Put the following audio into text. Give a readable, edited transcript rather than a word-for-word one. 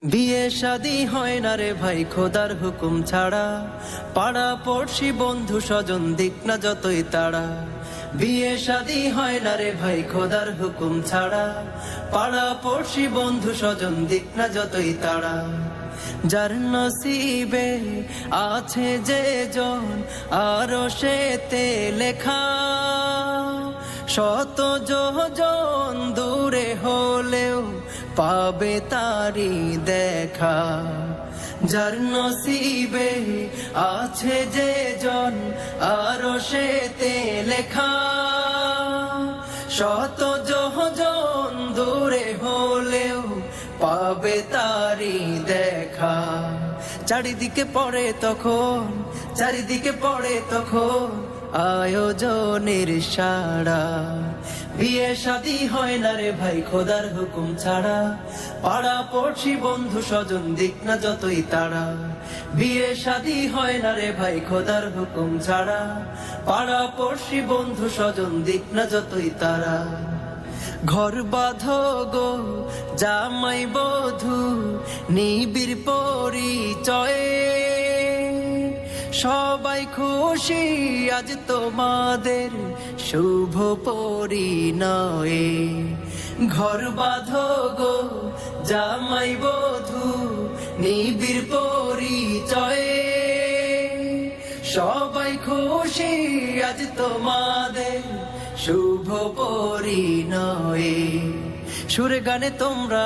বিয়ে শাদী হয় না রে ভাই খোদার হুকুম ছাড়া, পাড়া পড়শি বন্ধু স্বজন দিক না যতই তাড়া। বিয়ে শাদী হয় না রে ভাই খোদার হুকুম ছাড়া, পাড়া পড়শি বন্ধু স্বজন দিক না যতই তাড়া। যার নসিবে আছে যে জন আরো সেতে লেখা, শত যোজন দূরে হলেও পাবে তারি দেখা। যার নসিবে আছে যে জন আরো সেতে লেখা, শত যোজন দূরে হলেও পাবে তারি দেখা। চারিদিকে পড়ে তখন আয়োজনের সাড়া। বিয়ে শাদী হয় না রে ভাই খোদার হুকুম ছাড়া, পাড়া পড়শি বন্ধু স্বজন দিক না যতই তাড়া। বিয়ে শাদী হয় না রে ভাই খোদার হুকুম ছাড়া, পাড়া পড়শি বন্ধু স্বজন দিক না যতই তাড়া। ঘর বাঁধো গো জামাই বধূ নিবিড় পরিচয়ে, সবাই খুশি আজ তোমাদের শুভ পরিণয়ে। ঘর বাঁধো গো জামাই বধূ নিবিড় পরিচয়ে, সবাই খুশি আজ তোমাদের শুভ পরিণয়ে। সুরে গানে তোমরা